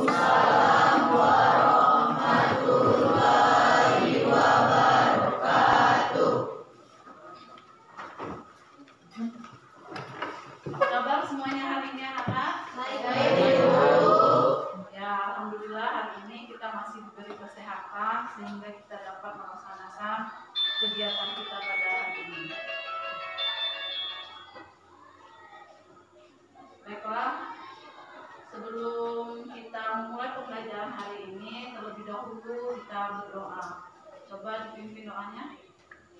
Kabar semuanya hari ini anak-anak? Baik. Ya, alhamdulillah hari ini kita masih diberi kesehatan sehingga kita dapat melaksanakan kegiatan kita pada hari ini. Baiklah, sebelum kita memulai pembelajaran hari ini, terlebih dahulu kita berdoa. Coba dipimpin doanya.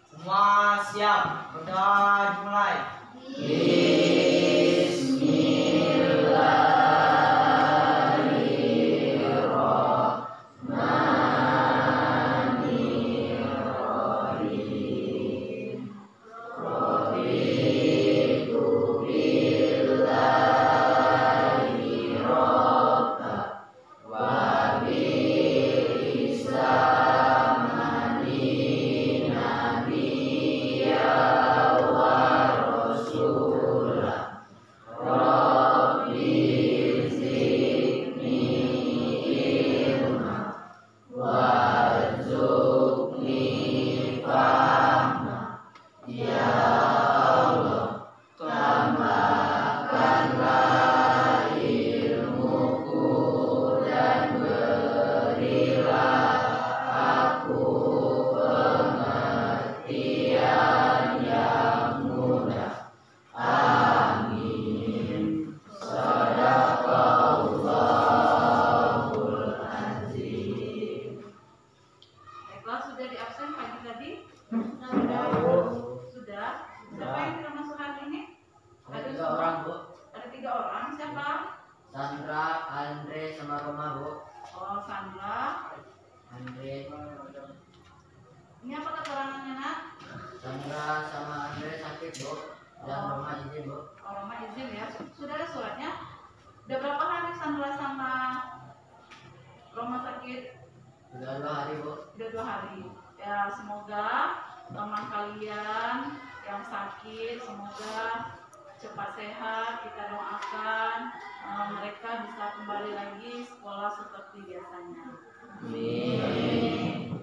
Semua siap, berdoa dimulai. Sudah di absen pagi tadi? Sudah. Siapa yang tidak masuk hari ini? Ada 3 orang, Bu. Ada 3 orang. Siapa? Sandra, Andre, sama Roma, Bu. Oh, Sandra. Andre. Ini apa keterangannya, Nak? Sandra sama Andre sakit, Bu. Dan Roma izin, Bu. Oh, Roma izin ya. Sudah ada suratnya? Udah berapa hari Sandra sama Roma sakit? Sudah 2 hari, Bu. Udah 2 hari. Ya, semoga teman kalian yang sakit semoga cepat sehat. Kita doakan mereka bisa kembali lagi sekolah seperti biasanya. Amin.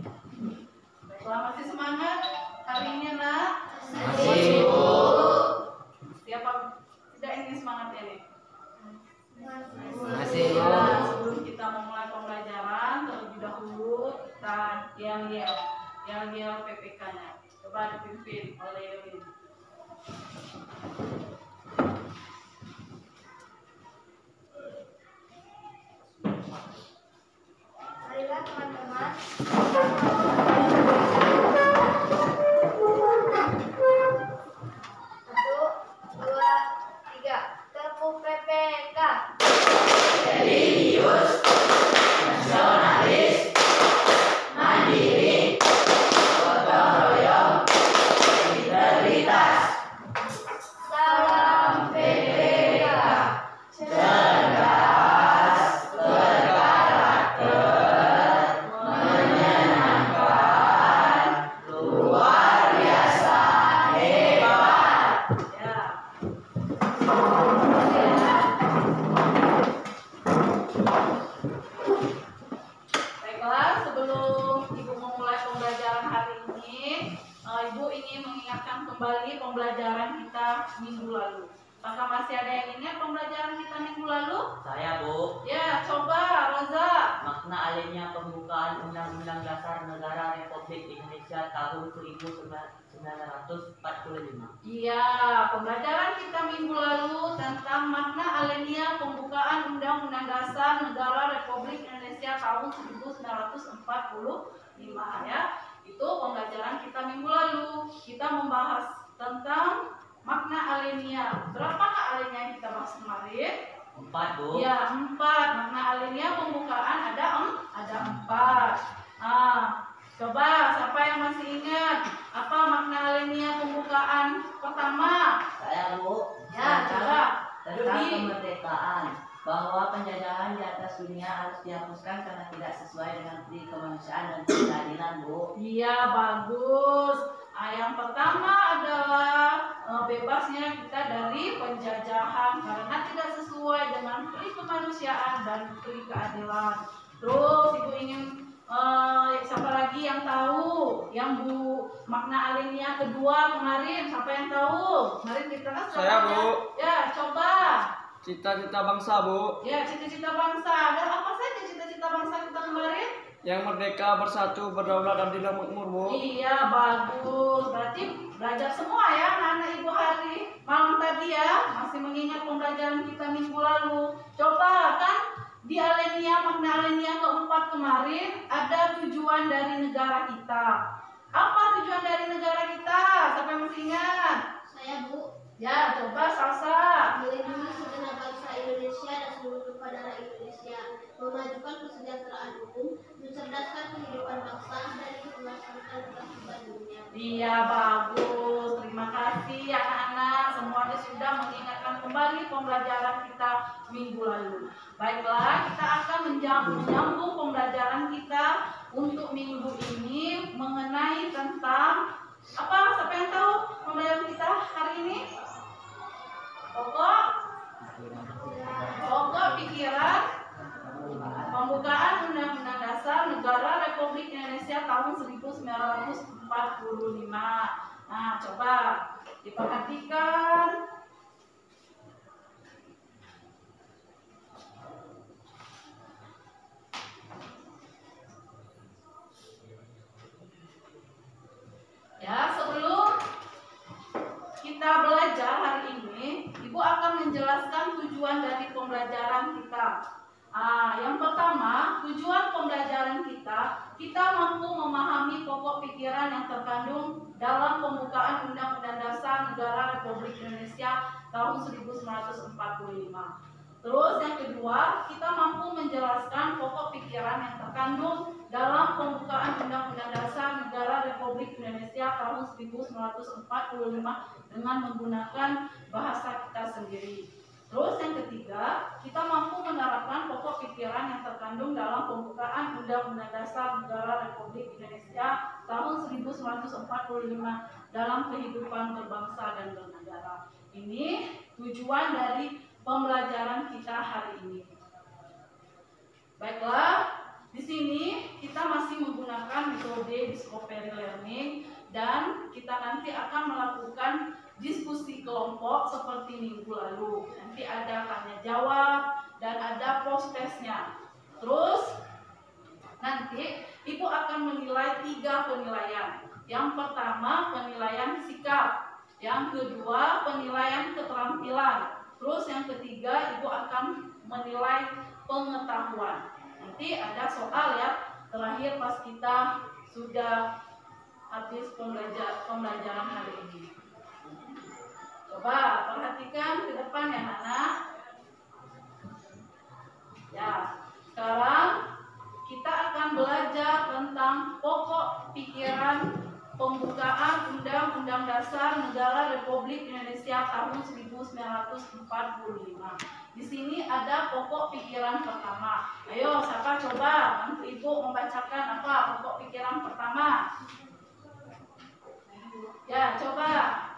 Baiklah, masih semangat hari ini, Nak? Masih, Bu. Siapa tidak ingin semangat ini? Masih, Bu. Ya, sebelum kita memulai pembelajaran, terlebih dahulu kita yel-yel PPK-nya. Coba dipimpin oleh Yelin. Marilah teman-teman. Satu, dua, tiga. Tepuk PPK. Religius, nasionalis, mandiri, gotong royong, integritas. Salam PPK. Cerdas, berkarakter, menyenangkan, luar biasa, hebat. Ya. Baiklah, sebelum Ibu memulai pembelajaran hari ini, Ibu ingin mengingatkan kembali pembelajaran kita minggu lalu. Apakah masih ada yang ingat pembelajaran kita minggu lalu? Saya, Bu. Ya, coba Roza. Makna alihnya pembukaan Undang-Undang Dasar Negara Republik Indonesia tahun 1945. Iya, pembelajaran kita minggu lalu tentang makna alenia pembukaan Undang-Undang Dasar Negara Republik Indonesia tahun 1945 ya. Itu pembelajaran kita minggu lalu. Kita membahas tentang makna alenia. Berapakah alenia yang kita bahas kemarin? 4, Bu. Ya, 4. Makna alenia pembukaan ada 4. Coba siapa yang masih ingat apa makna alenia pembukaan pertama? Saya, Bu. Ya, coba. Tentang Dodi. kemerdekaan, bahwa penjajahan di atas dunia harus dihapuskan karena tidak sesuai dengan prinsip kemanusiaan dan keadilan, Bu. Iya, bagus. Yang pertama adalah bebasnya kita dari penjajahan karena tidak sesuai dengan pri kemanusiaan dan pri keadilan. Terus Ibu ingin siapa lagi yang tahu yang Bu makna alinea kedua kemarin, siapa yang tahu? Kemarin kita kan Saya, Bu. Ya, coba. Cita-cita bangsa, Bu. Ya, cita-cita bangsa. Dan apa saja cita-cita bangsa kita kemarin? Yang merdeka, bersatu, berdaulat, dan tidak makmur, Bu. Iya, bagus. Berarti belajar semua ya anak-anak Ibu hari malam tadi ya. Masih mengingat pembelajaran kita minggu lalu. Coba kan di alinea, makna alinea keempat kemarin ada tujuan dari negara kita. Apa tujuan dari negara kita? Siapa yang masih ingat? Saya, Bu. Ya, coba Salsa. Melindungi segenap bangsa Indonesia dan seluruh daerah Indonesia, memajukan kesejahteraan umum, mencerdaskan kehidupan bangsa, dan melaksanakan ketertiban dunia. Iya, bagus. Terima kasih anak-anak. Semuanya sudah mengingatkan kembali pembelajaran kita minggu lalu. Baiklah, kita akan menyambung pembelajaran kita untuk minggu ini mengenai tentang apa? Siapa yang tahu pembelajaran kita hari ini? Pokok pikiran pembukaan Undang-Undang Dasar Negara Republik Indonesia tahun 1945. Nah, coba diperhatikan. Ya, sebelum kita belajar hari ini, Ibu akan menjelaskan tujuan dari pembelajaran kita. Yang pertama, tujuan pembelajaran kita mampu memahami pokok pikiran yang terkandung dalam pembukaan Undang-Undang Dasar Negara Republik Indonesia tahun 1945. Terus yang kedua, kita mampu menjelaskan pokok pikiran yang terkandung dalam pembukaan Undang-Undang Dasar Negara Republik Indonesia tahun 1945 dengan menggunakan bahasa kita sendiri. Terus yang ketiga, kita mampu menerapkan pokok pikiran yang terkandung dalam pembukaan Undang-Undang Dasar Negara Republik Indonesia tahun 1945 dalam kehidupan berbangsa dan bernegara. Ini tujuan dari pembelajaran kita hari ini. Baiklah, di sini kita masih menggunakan metode discovery learning dan kita nanti akan melakukan diskusi kelompok seperti minggu lalu. Nanti ada tanya jawab dan ada post testnya. Terus nanti Ibu akan menilai 3 penilaian. Yang pertama penilaian sikap, yang kedua penilaian keterampilan. Terus yang ketiga Ibu akan menilai pengetahuan. Nanti ada soal ya terakhir pas kita sudah habis pembelajaran hari ini. Coba perhatikan ke depan ya anak. Ya, sekarang kita akan belajar tentang pokok pikiran pembukaan Undang-Undang Dasar Negara Republik Indonesia tahun 1945. Di sini ada pokok pikiran pertama. Ayo, siapa coba bantu Ibu membacakan apa pokok pikiran pertama? Ya, coba.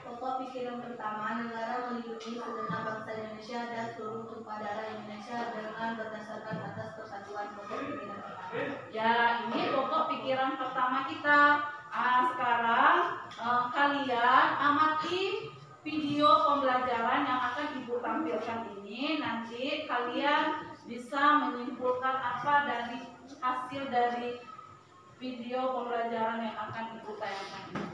Pokok pikiran pertama, negara melindungi segenap bangsa Indonesia dan seluruh tumpah darah Indonesia dengan berdasarkan atas persatuan. Pokok pikiran pertama. Ya, ini pokok pikiran pertama kita. Sekarang kalian amati video pembelajaran yang akan Ibu tampilkan ini. Nanti kalian bisa menyimpulkan apa dari hasil dari video pembelajaran yang akan Ibu tayangkan ini.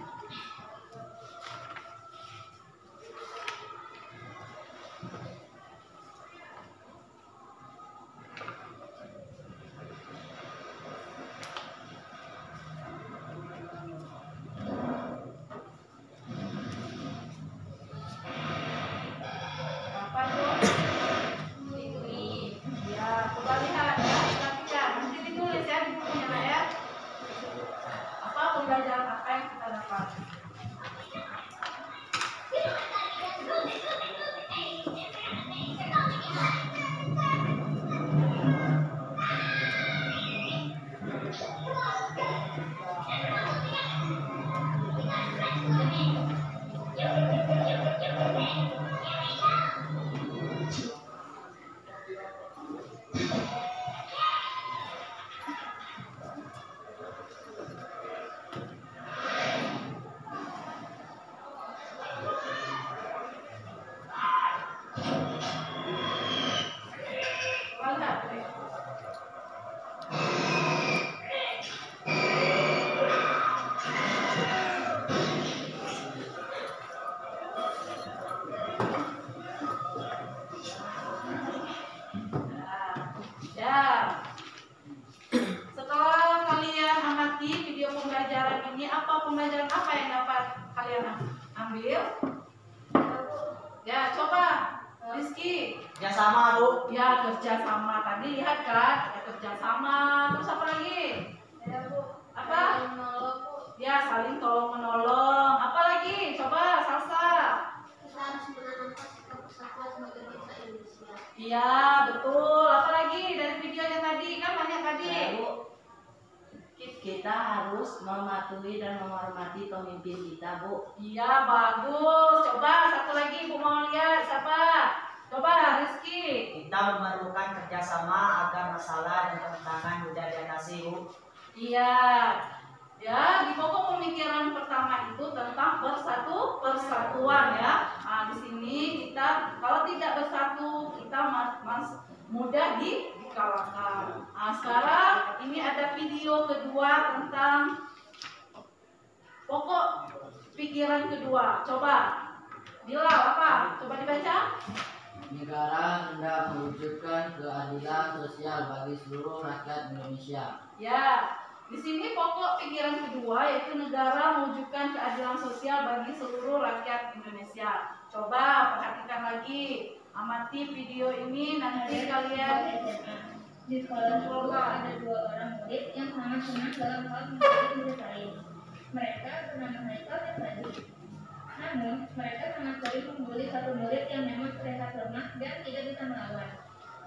Pembelajaran apa yang kita dapat? pembelajaran apa yang dapat kalian ambil? Ya, coba Rizky. Kerjasama, Bu. Ya, kerjasama. Tadi lihat kan, ada kerjasama. Terus apa lagi? Apa? Ya, saling tolong menolong. Apa lagi? Coba Salsa. Kita harus menanamkan sikap persatuan sebagai bangsa Indonesia. Iya, betul. Apa lagi dari videonya tadi? Kan banyak tadi. Bu, kita harus mematuhi dan menghormati pemimpin kita, Bu. Iya, bagus. Coba satu lagi, Bu mau lihat siapa? Coba Rizky. Kita memerlukan kerjasama agar masalah dan tantangan mudah diatasi, Bu. Iya. Ya, di pokok pemikiran pertama itu tentang persatuan ya. Nah, di sini kita kalau tidak bersatu kita mudah dikalahkan. Nah, sekarang ini ada video kedua tentang pokok pikiran kedua. Coba Dila apa? Coba dibaca. Negara hendak mewujudkan keadilan sosial bagi seluruh rakyat Indonesia. Ya, di sini pokok pikiran kedua yaitu negara mewujudkan keadilan sosial bagi seluruh rakyat Indonesia. Coba perhatikan lagi, amati video ini nanti kalian. Di sekolah ada 2 orang murid yang sama senang dalam hal menjadi murid lain. Mereka bernama Haikal dan Fadli. Namun, mereka sama sekali membuli satu murid yang memang terlihat lemah dan tidak bisa melawan.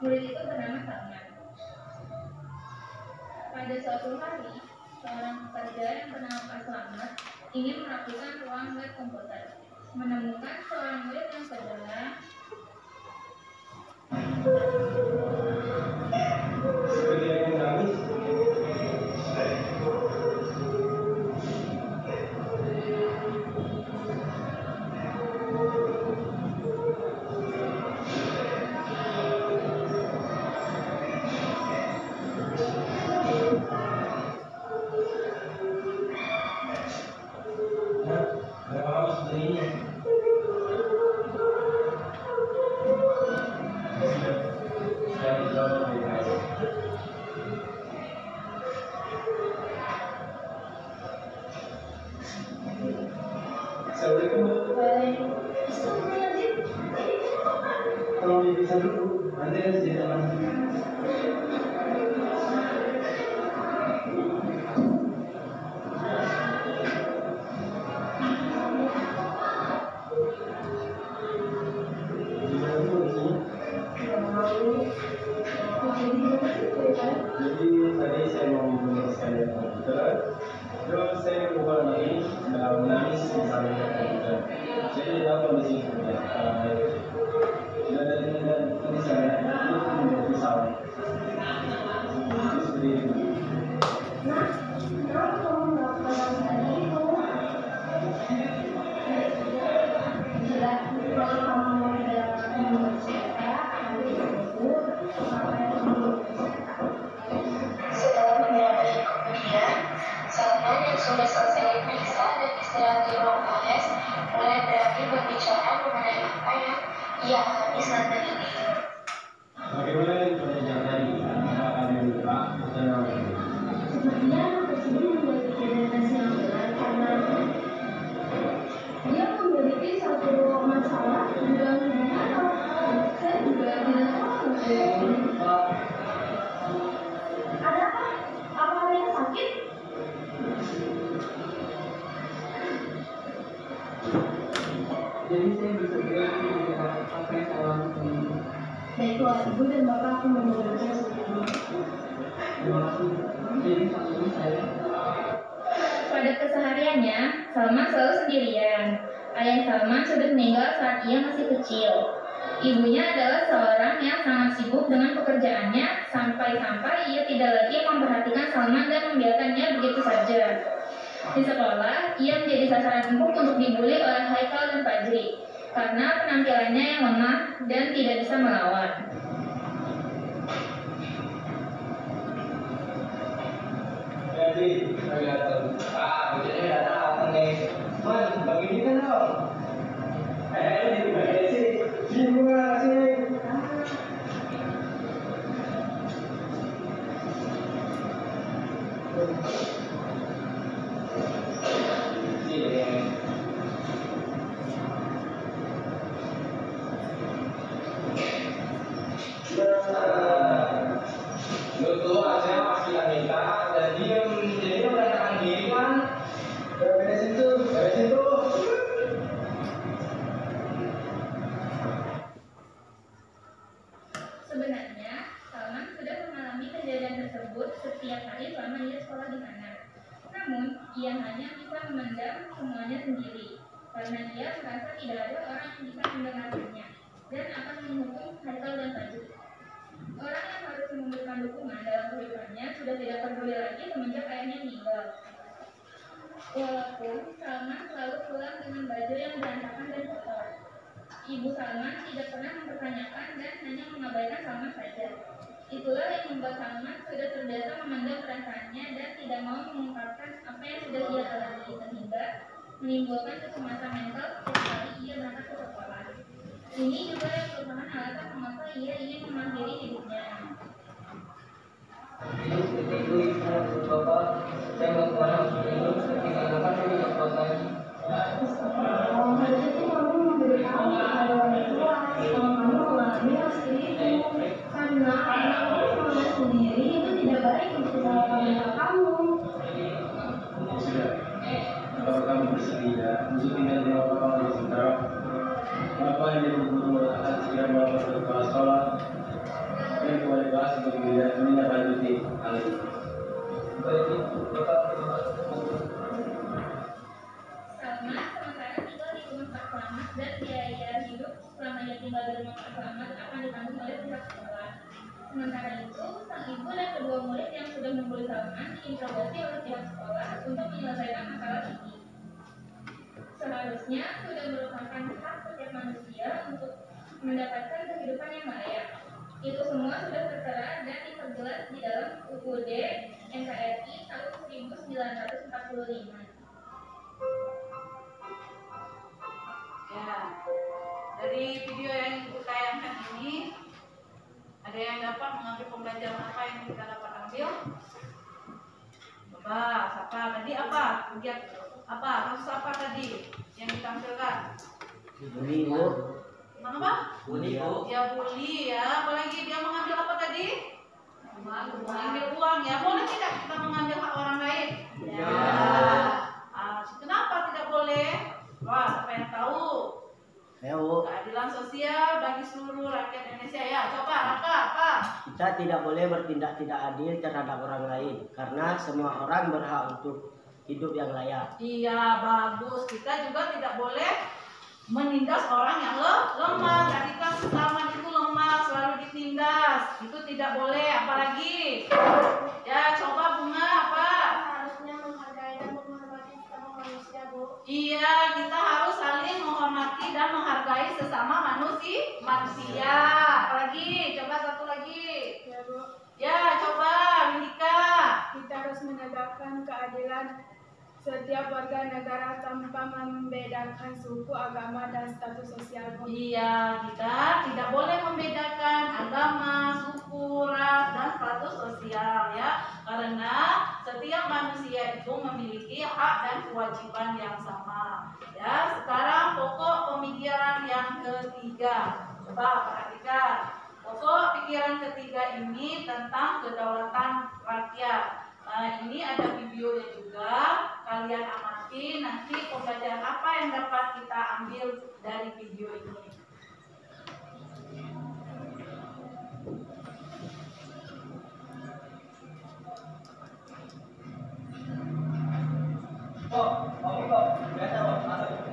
Murid itu bernama Salman. Pada suatu hari, seorang pekerja yang bernama Pak Slamet ingin melakukan ruang lab komputer. Menemukan seorang murid yang cedera. Seperti yang menangis. Kalau bisa dulu, nanti kan tidak lagi. Jadi tadi saya mau menuliskan yang komputer, terus saya bukan lagi menangis misalnya komputer. Jadi dalam kondisi sudah ada tulisannya itu menjadi pisau. Itu seperti itu. Setelah beberapa jam kemudian, Salman yang sudah selesai periksa dan istirahat di ruang UAS mulai berakhir berbicara mengenai apa yang ia alami selama ini. Bagaimana pelajaran tadi? Apakah ada luka atau Sepertinya anak tersebut memiliki identitas yang berat karena dia memiliki satu masalah dalam hubungan. Saya juga tidak tahu. Ada apa? Apa ada yang sakit? Jadi saya bisa bilang apa yang saya lakukan. Baiklah, ibu dan bapak akan mendengarkan semuanya. Terima kasih. Jadi maksudnya saya Pada kesehariannya, Salman selalu sendirian. Ayah Salman sudah meninggal saat ia masih kecil. Ibunya adalah seorang yang sangat sibuk dengan pekerjaannya, sampai-sampai ia tidak lagi memperhatikan Salman dan membiarkannya begitu saja. Di sekolah, ia menjadi sasaran empuk untuk dibully oleh Haikal dan Fajri karena penampilannya yang lemah dan tidak bisa melawan. Jadi, saya tahu. Jadi ada apa nih? Man, bagi kita dong. Ini bagi sini. Terima kasih. tersebut setiap hari selama ia sekolah di sana. Namun, ia hanya bisa memendam semuanya sendiri, karena ia merasa tidak ada orang yang bisa mendengarkannya dan akan menghukum Haikal dan Fajri. Orang yang harus memberikan dukungan dalam kehidupannya sudah tidak peduli lagi semenjak ayahnya meninggal. Walaupun Salman selalu pulang dengan baju yang berantakan dan kotor, Ibu Salman tidak pernah mempertanyakan dan hanya mengabaikan Salman saja. Itulah yang membuat Salman sudah terbiasa memendam perasaannya dan tidak mau mengungkapkan apa yang sudah ia alami, sehingga menimbulkan kecemasan mental setiap kali ia berangkat ke sekolah. Ini juga yang merupakan alasan mengapa ia ingin mengakhiri hidupnya. Itu ibu bapak, saya mau kemana itu dikarenakan saya tidak kuat lagi. Harusnya sih kamu memberitahu kepada orang tua kalau kamu mengalami hal seperti itu, karena kamu mengalami sendiri itu tidak baik untuk kesehatan mental kamu. Sudah. Kalau kamu bersedia, untuk tinggal di rumah di sekitar, Bapak yang guru akan segera melakukan ke kepala sekolah dan kepada kelas untuk menindaklanjuti hal ini. Baik, bapak terima kasih. Salman sementara tinggal di rumah Pak Selamat dan biaya hidup selama ia tinggal di rumah Pak Selamat akan ditanggung oleh pihak sekolah. Sementara itu, sang ibu dan kedua murid yang sudah membuli Salman diinterogasi oleh pihak sekolah untuk menyelesaikan masalah ini. Seharusnya sudah merupakan hak setiap manusia untuk mendapatkan kehidupan yang layak. Itu semua sudah tertera dan diperjelas di dalam UUD NKRI tahun 1945. Ya, dari video yang Ibu tayangkan ini, ada yang dapat mengambil pembelajaran apa yang kita dapat ambil? Coba, siapa tadi apa? Kegiatan apa? Kasus apa tadi yang ditampilkan? Buli, Bu. Tentang apa? Buli, Bu. Ya bully ya. Apalagi dia mengambil apa tadi? Mengambil uang ya. Boleh tidak kita mengambil hak orang lain? Ya. Kenapa tidak boleh? Wah, siapa yang tahu? Ayo, Bu. Keadilan sosial bagi seluruh rakyat Indonesia ya. Coba apa? Kita tidak boleh bertindak tidak adil terhadap orang lain karena semua orang berhak untuk hidup yang layak. Iya, bagus. Kita juga tidak boleh menindas orang yang lemah. Tadi kan Salman itu lemah, selalu ditindas. Itu tidak boleh. Apalagi? Ya, coba Bunga apa? Harusnya menghargai dan menghormati sesama manusia, Bu. Iya, kita harus saling menghormati dan menghargai sesama manusia. Apalagi? Coba satu lagi. Ya, Bu. Ya, coba Windika. Kita harus menegakkan keadilan setiap warga negara tanpa membedakan suku, agama, dan status sosial, Bu. Iya, kita tidak boleh membedakan agama, suku, ras, dan status sosial ya. Karena setiap manusia itu memiliki hak dan kewajiban yang sama. Ya, sekarang pokok pemikiran yang ketiga. Coba perhatikan. Pokok pikiran ketiga ini tentang kedaulatan rakyat. Nah, ini ada videonya juga. Kalian amati nanti pembelajaran apa yang dapat kita ambil dari video ini. Biasa, masuk.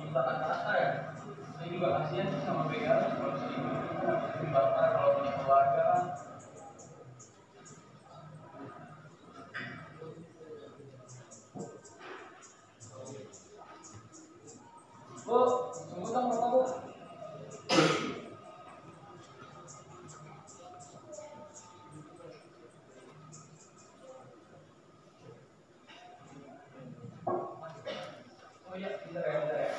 dibakar rata ya. Saya juga kasihan sih sama begal kalau selingkuh dibakar kalau punya keluarga. Bu, tunggu dong Bapak Bu. Oh iya, bentar ya, bentar ya.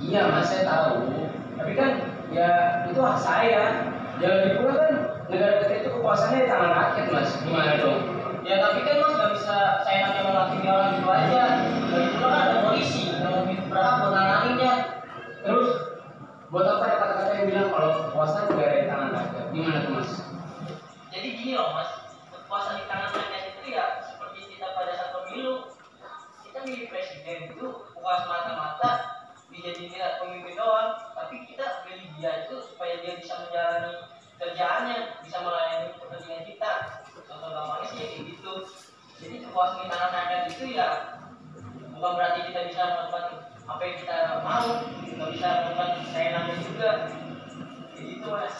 Iya mas, saya tahu. Tapi kan ya itu hak saya. Jalan pula kan negara kita itu kekuasaannya di tangan rakyat mas. Gimana dong? Ya tapi kan mas nggak bisa saya hanya menghakimi orang itu aja. Lagi pula kan ada polisi yang lebih berhak menanganinya. Terus buat apa ada kata-kata yang bilang kalau kekuasaan negara di tangan rakyat? Gimana tuh mas? Jadi gini loh mas, kekuasaan di tangan rakyat itu ya seperti kita pada saat pemilu. Kita milih presiden itu bukan semata-mata dijadiin dia pemimpin doang, tapi kita pilih dia itu supaya dia bisa menjalani kerjaannya, bisa melayani kepentingan kita. Contoh gampangnya sih kayak gitu. Jadi kekuasaan di tangan rakyat itu ya bukan berarti kita bisa melakukan apa yang kita mau, nggak bisa melakukan seenaknya juga. Kayak gitu mas.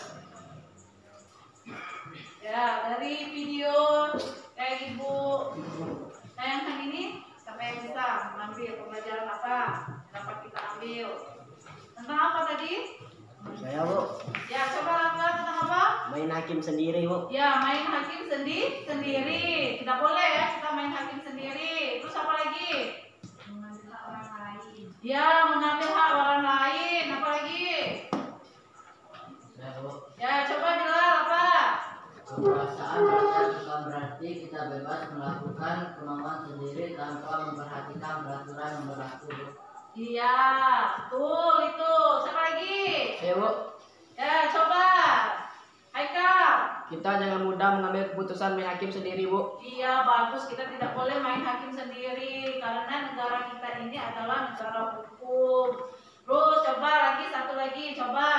Ya, dari video kayak Ibu tayangkan ini, siapa yang bisa mengambil pembelajaran apa dapat kita ambil? Tentang apa tadi? Saya Bu. Ya, coba lakukan tentang apa? Main hakim sendiri Bu. Ya, main hakim sendiri. Tidak boleh ya kita main hakim sendiri. Terus apa lagi? Mengambil hak orang lain. Ya, mengambil hak orang lain. Apa lagi? Ya, Bu. Ya, coba bilang apa? Kekuasaan rakyat bukan berarti kita bebas melakukan kemauan sendiri tanpa memperhatikan peraturan yang berlaku. Iya, betul itu. Siapa lagi? Saya Bu. Ya, coba. Haikal. Kita jangan mudah mengambil keputusan main hakim sendiri Bu. Iya, bagus. Kita tidak boleh main hakim sendiri karena negara kita ini adalah negara hukum. Terus coba lagi, satu lagi, coba.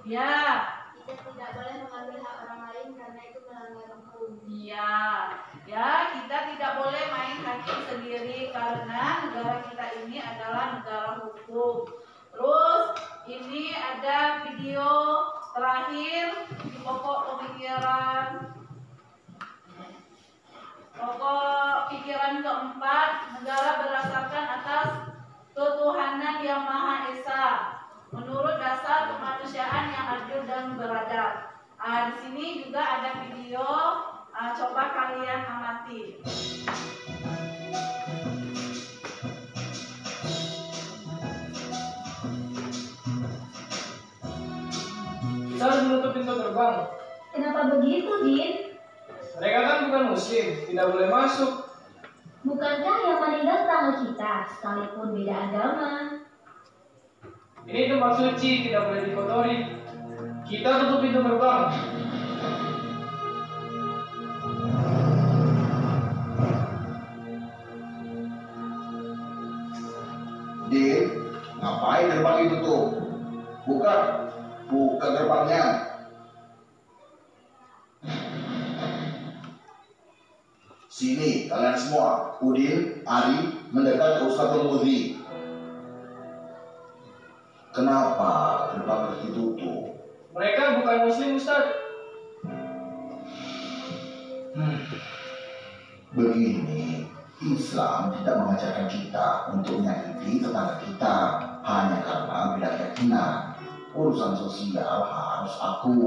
Ya. Kita tidak boleh mengambil hak orang lain karena itu melanggar hukum. Iya, ya kita tidak boleh main hakim sendiri karena negara kita ini adalah negara hukum. Terus ini ada video terakhir di pokok pikiran keempat, negara berdasarkan atas ketuhanan yang Maha Esa menurut dasar kemanusiaan yang adil dan beradab. Di sini juga ada video, coba kalian amati. Kita harus menutup pintu gerbang. Kenapa begitu, Din? Mereka kan bukan muslim, tidak boleh masuk. Bukankah yang meninggal tetangga kita, sekalipun beda agama? Ini tempat suci, tidak boleh dikotori. Kita tutup pintu gerbang. Din, ngapain gerbang itu tuh? Buka gerbangnya. Sini kalian semua, Udin, Ari, mendekat ke Ustadz Mudhi. Kenapa gerbang harus ditutup? Mereka bukan muslim, Ustaz. Begini, Islam tidak mengajarkan kita untuk menyakiti tetangga kita hanya karena beda keyakinan. Urusan sosial harus aku,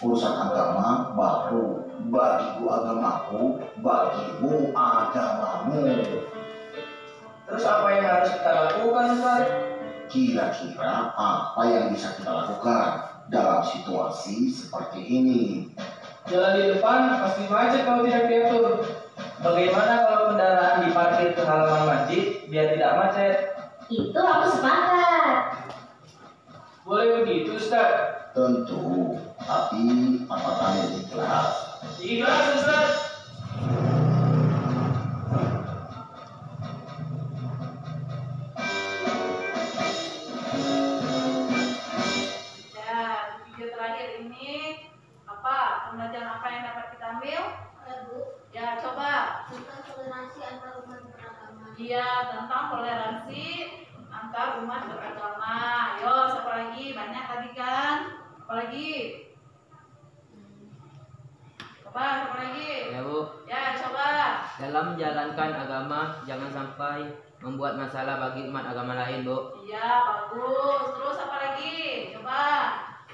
urusan agama baru. Bagiku agamaku, bagimu agamamu. Terus apa yang harus kita lakukan, Ustaz? Kira-kira apa yang bisa kita lakukan dalam situasi seperti ini? Jalan di depan pasti macet kalau tidak diatur. Bagaimana kalau kendaraan diparkir ke halaman masjid biar tidak macet? Itu aku sepakat. Boleh begitu, Ustaz? Tentu, tapi apa kalian ikhlas? Ikhlas, Ustaz. Ya, di video terakhir ini apa pembelajaran apa yang dapat kita ambil? Ya, coba. Tentang toleransi antar umat beragama. Iya, tentang toleransi antar umat beragama. Yo, siapa lagi? Banyak tadi kan? Apa lagi? Coba, siapa lagi? Ya Bu, Ya, coba. dalam menjalankan agama jangan sampai membuat masalah bagi umat agama lain, Bu. Iya, bagus. Terus apa lagi? Coba.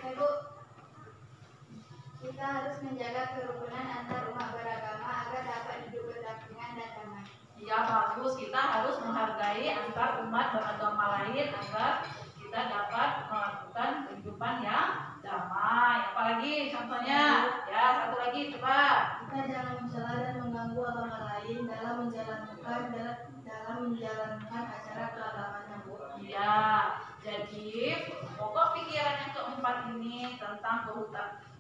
Ibu, kita harus menjaga kerukunan antar umat beragama agar dapat hidup berdampingan dan damai. Iya, bagus. Kita harus menghargai antar umat beragama lain agar kita dapat melakukan kehidupan yang damai. Apalagi contohnya? Ya, satu lagi coba. Kita jangan mencela dan mengganggu agama lain dalam menjalankan acara keagamaan, Bu. Iya, jadi pokok pikiran yang keempat ini tentang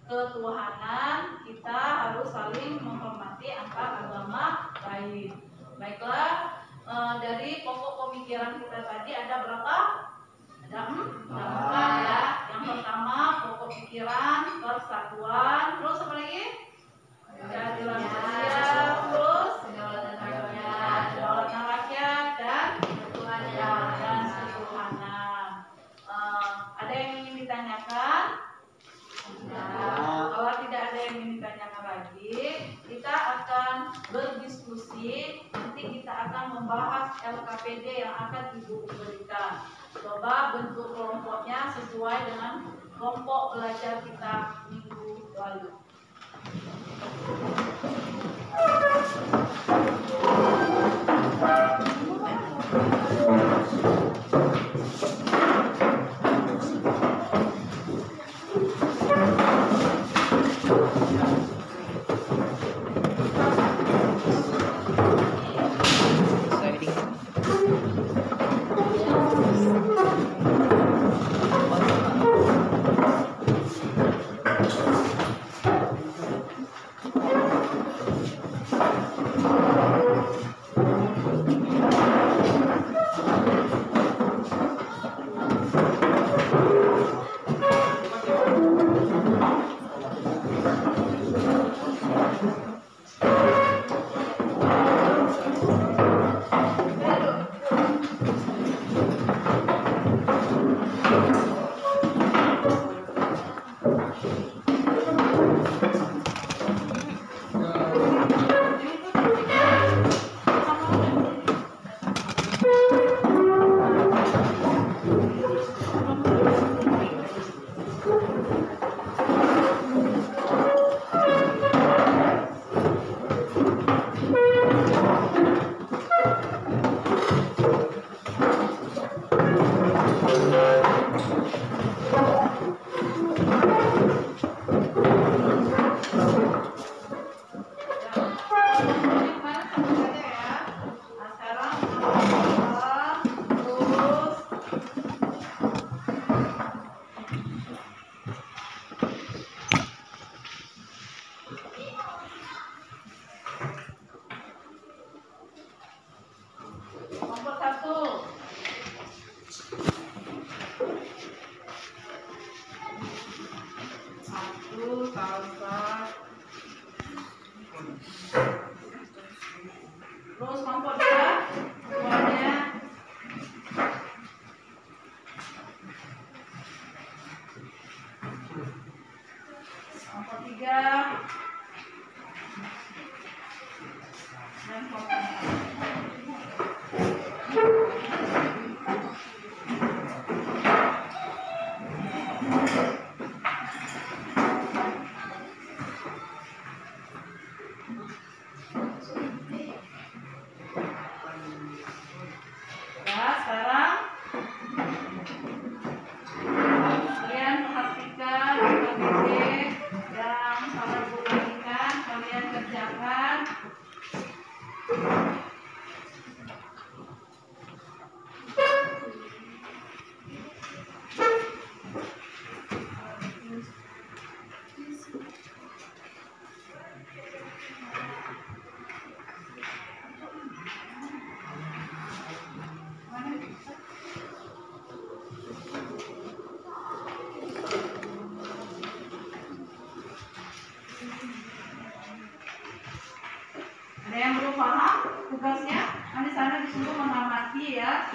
ketuhanan, kita harus saling menghormati antar agama lain. Baiklah, dari pokok pemikiran kita tadi ada berapa? Ada empat ya. Yang pertama pokok pikiran persatuan, terus apa lagi? Keadilan sosial, terus kedaulatan rakyat dan ketuhanan. Ada yang ingin ditanyakan? Kalau tidak ada yang ingin ditanyakan lagi, kita akan berdiskusi. Nanti kita akan membahas LKPD yang akan Ibu berikan. Coba bentuk kelompoknya sesuai dengan kelompok belajar kita minggu lalu. 3 dan ya, sekarang kalian perhatikan titik yang kalau ibu bagikan kalian kerjakan. Ada yang belum paham tugasnya? Di sana disuruh mengamati ya,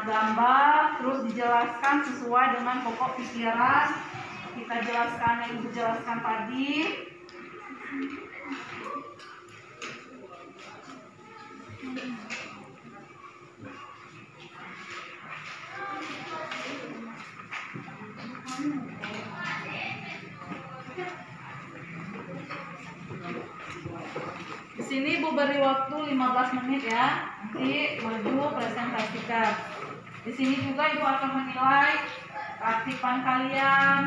gambar, terus dijelaskan sesuai dengan pokok pikiran. Kita jelaskan yang ibu jelaskan tadi. Di sini ibu beri waktu 15 menit ya, nanti maju presentasikan. Di sini juga ibu akan menilai keaktifan kalian.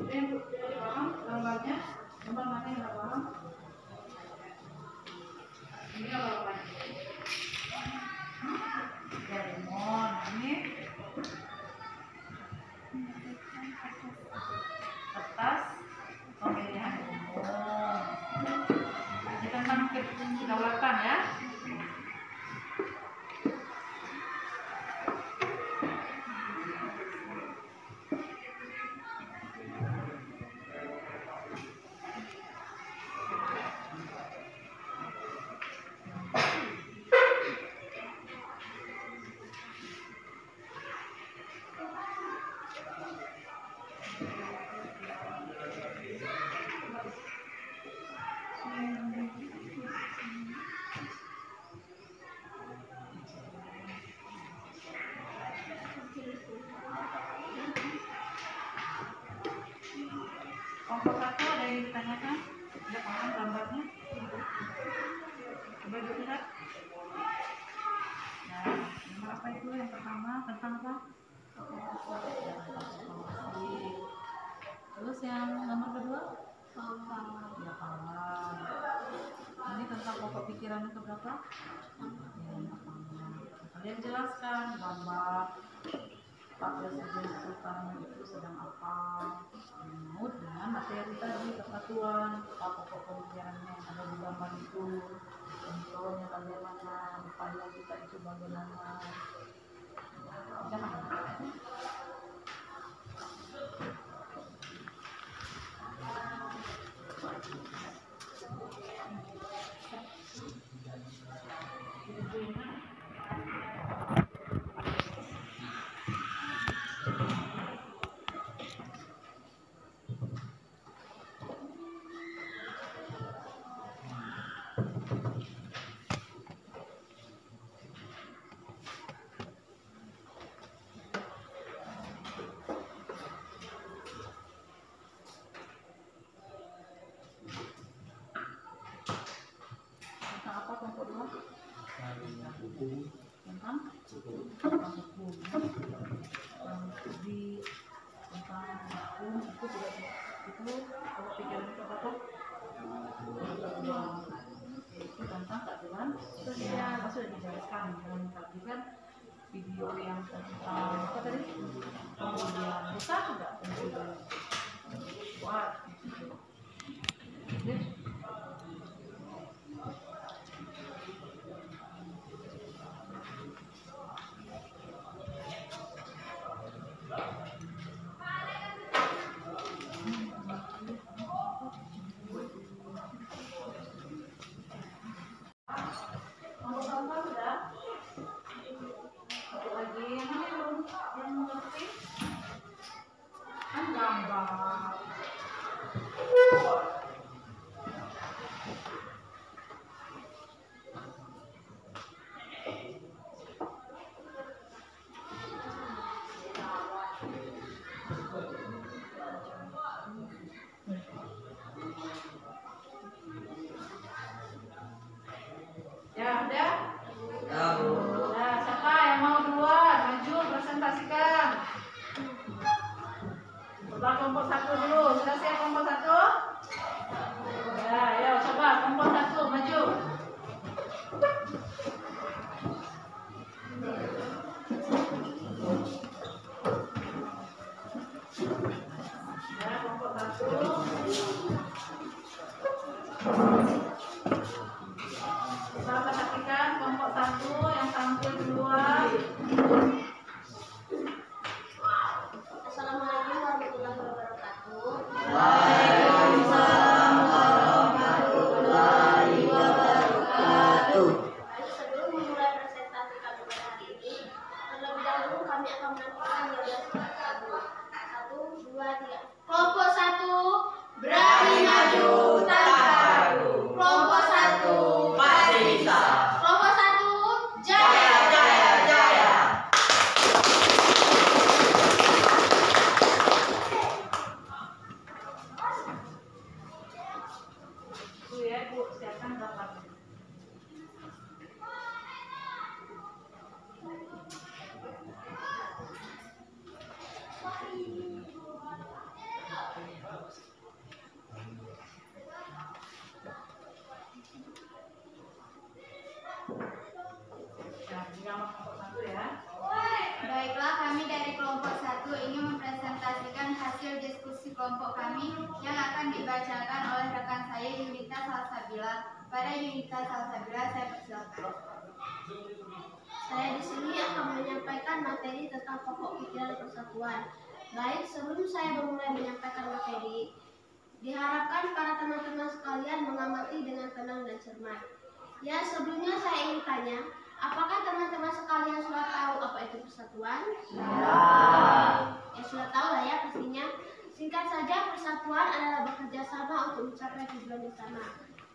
Yang paham gambarnya, gambar mana yang nggak paham? Ini apa? Ya, lemon. Ini kertas pemilihan umum. Ini tentang kedaulatan ya. Kelompok 1 ada yang ditanyakan? Ada paham gambarnya? Coba dilihat. Nah, nomor apa itu yang pertama? Tentang apa? Terus yang nomor kedua? Ya, kawan. Ini tentang pokok pikiran itu berapa? Kalian jelaskan gambar Pak Presiden Sultan itu sedang apa? Menurut dengan materi tadi kesatuan, apa pokok pemikirannya yang ada di gambar itu, contohnya bagaimana, upaya kita itu bagaimana. Jangan. Tentang hukum, tentang studi, tentang hukum itu tidak itu kalau pikiran itu apa? Itu tentang keadilan sosial. Sudah dijelaskan dengan mengkajikan video yang tentang apa tadi? Kemudian bisa juga buat. Ya, udah? Nah, siapa yang mau duluan? Maju, presentasikan. Coba kelompok 1 dulu. Sudah siap kelompok 1? Ya, ayo coba kelompok 1 maju. Ya, kelompok 1. Coba perhatikan kelompok 1 yang tampil duluan. Assalamualaikum warahmatullahi wabarakatuh. Waalaikumsalam warahmatullahi wabarakatuh. Baik, sebelum memulai presentasi kami pada hari ini, terlebih dahulu kami akan menampilkan gambar satu. 1, 2, 3. Kelompok 1 berani maju tanpa ragu. Kelompok 1 Pasti bisa. Kelompok 1 jaya. Jaya, jaya. Bu ya, Bu, siapkan gambarnya. Nah, ini gambar kelompok 1 ya. Baiklah, kami dari kelompok 1 ingin mempresentasikan hasil diskusi kelompok kami yang akan dibacakan oleh rekan saya Yunita Salsabila. Pada Yunita Salsabila, saya persilakan. Saya di sini akan menyampaikan materi tentang pokok pikiran persatuan. Baik, sebelum saya memulai menyampaikan materi, diharapkan para teman-teman sekalian mengamati dengan tenang dan cermat. Ya, sebelumnya saya ingin tanya, apakah teman-teman sekalian sudah tahu apa itu persatuan? Ya, sudah tahu lah ya pastinya. Singkat saja, persatuan adalah bekerja sama untuk mencapai tujuan yang sama.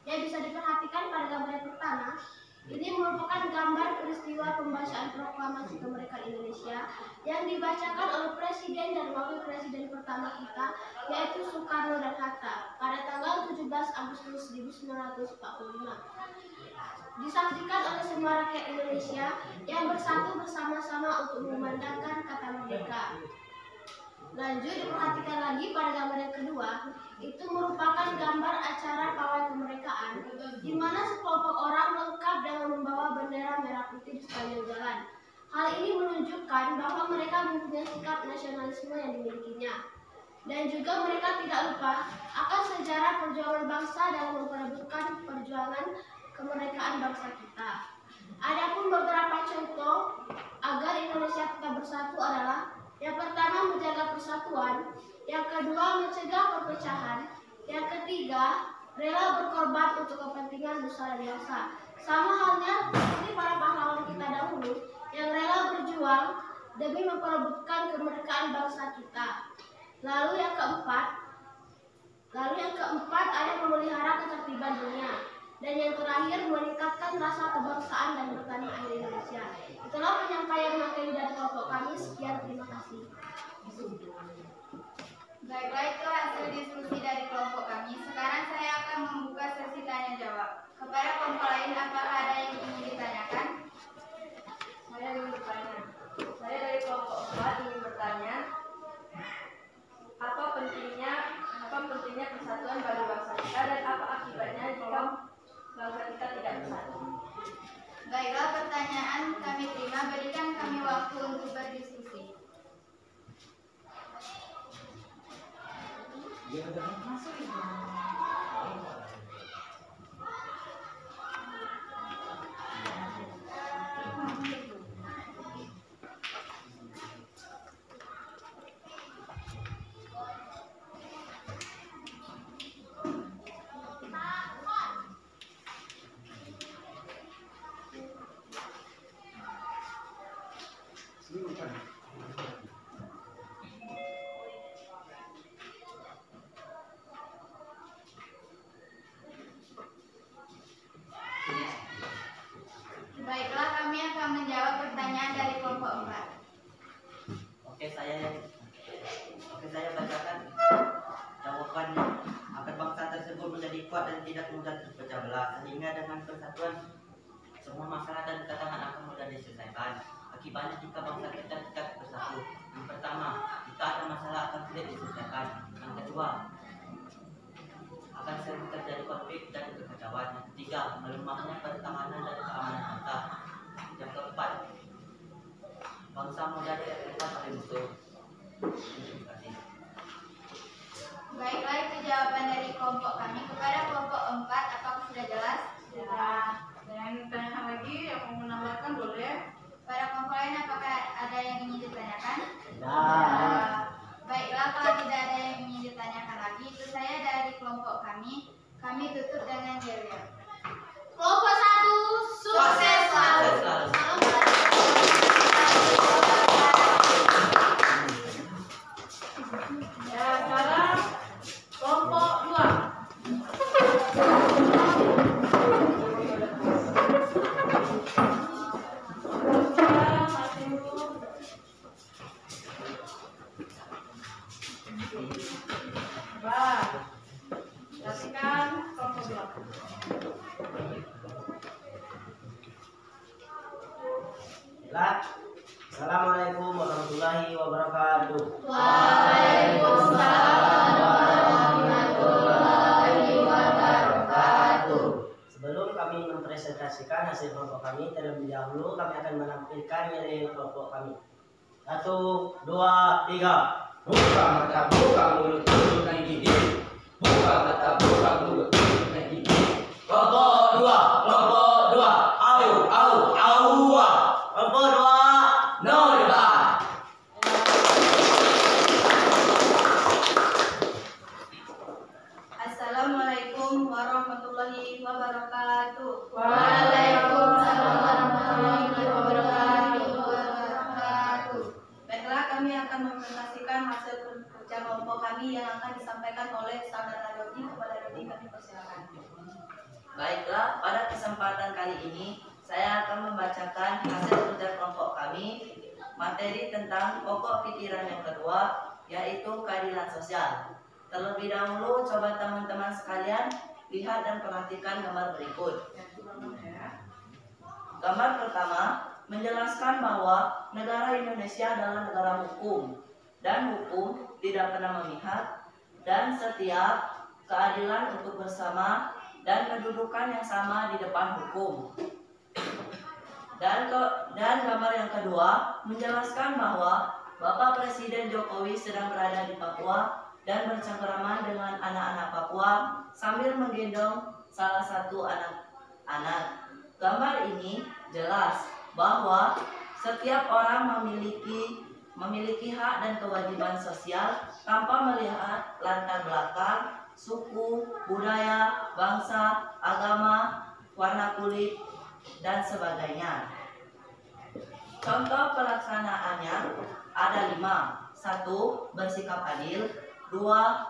Ya, bisa diperhatikan pada gambar yang pertama. Ini merupakan gambar peristiwa pembacaan proklamasi kemerdekaan Indonesia yang dibacakan oleh Presiden dan Wakil Presiden pertama kita, yaitu Soekarno dan Hatta, pada tanggal 17 Agustus 1945. Disaksikan oleh semua rakyat Indonesia yang bersatu bersama-sama untuk mengumandangkan kata merdeka. Lanjut diperhatikan lagi pada gambar yang kedua, itu merupakan gambar acara pawai kemerdekaan, di mana sekelompok orang lengkap dengan membawa bendera merah putih di sepanjang jalan. Hal ini menunjukkan bahwa mereka mempunyai sikap nasionalisme yang dimilikinya. Dan juga mereka tidak lupa akan sejarah perjuangan bangsa dalam memperebutkan perjuangan kemerdekaan bangsa kita. Adapun beberapa contoh agar Indonesia tetap bersatu adalah: yang pertama, menjaga persatuan; yang kedua, mencegah perpecahan; yang ketiga, rela berkorban untuk kepentingan nusa dan bangsa. Sama halnya seperti para pahlawan kita dahulu yang rela berjuang demi memperebutkan kemerdekaan bangsa kita. Lalu yang keempat ada memelihara ketertiban dunia. Dan yang terakhir, meningkatkan rasa kebangsaan dan bertanah air Indonesia. Itulah penyampaian materi dari kelompok kami. Sekian, terima kasih. Baiklah, itu hasil diskusi dari kelompok kami. Sekarang saya akan membuka sesi tanya jawab. Kepada kelompok lain, apakah ada yang ingin ditanyakan? Saya ingin bertanya. Saya dari kelompok 4 ingin bertanya, apa pentingnya persatuan bagi bangsa kita dan apa akibatnya jika bangsa kita tidak bersatu? Baiklah, pertanyaan kami terima. Berikan kami waktu untuk berdiskusi. Baiklah, kami akan menjawab pertanyaan dari kelompok 4. Oke, saya bacakan jawabannya. Agar bangsa tersebut menjadi kuat dan tidak mudah terpecah belah, sehingga dengan persatuan semua masalah dan tantangan akan mudah diselesaikan. Akibatnya jika bangsa kita tidak bersatu, yang pertama, jika ada masalah akan sulit diselesaikan. Yang kedua, akan sering terjadi konflik dan kekacauan. Yang ketiga, melemahnya pertahanan dan keamanan bangsa. Yang keempat, bangsa mudah direpotkan oleh musuh. Terima kasih. Baiklah, itu jawaban dari kelompok kami. Kepada kelompok 4, apakah sudah jelas? Ya. Dan tanyakan lagi yang mau menambahkan boleh. Pada kelompok lain, apakah ada yang ingin ditanyakan? Tidak. Baiklah, kalau tidak ada yang ingin ditanyakan lagi, itu saya dari kelompok kami. Kami tutup dengan yel-yel. Kelompok 1, sukses selalu. Ya, sekarang kelompok 2. Perhatikan kelompok 2. Assalamualaikum warahmatullahi wabarakatuh. Waalaikumsalam warahmatullahi wabarakatuh. Sebelum kami mempresentasikan hasil kelompok kami, terlebih dahulu kami akan menampilkan nilai kelompok kami. 1, 2, 3. Buka mata, buka mulut, tunjukkan gigi. Buka mata, buka mulut, tunjukkan gigi. Kelompok 2, kelompok 2. Au, au, aua. Kelompok 2. No debat. Assalamualaikum warahmatullahi wabarakatuh. Waalaikumsalam warahmatullahi wabarakatuh. Baiklah, kami akan mempresentasikan hasil kerja kelompok kami yang akan disampaikan oleh saudara Dodi. Kepada Dodi kami persilakan. Baiklah, pada kesempatan kali ini saya akan membacakan hasil kerja kelompok kami materi tentang pokok pikiran yang kedua, yaitu keadilan sosial. Terlebih dahulu, coba teman-teman sekalian lihat dan perhatikan gambar berikut. Gambar pertama menjelaskan bahwa negara Indonesia adalah negara hukum, dan hukum tidak pernah memihak, dan setiap keadilan untuk bersama dan kedudukan yang sama di depan hukum. Dan gambar yang kedua menjelaskan bahwa Bapak Presiden Jokowi sedang berada di Papua dan bercengkerama dengan anak-anak Papua sambil menggendong salah satu anak-anak. Gambar ini jelas bahwa setiap orang memiliki hak dan kewajiban sosial tanpa melihat latar belakang, suku, budaya, bangsa, agama, warna kulit, dan sebagainya. Contoh pelaksanaannya ada 5. 1. Bersikap adil. 2.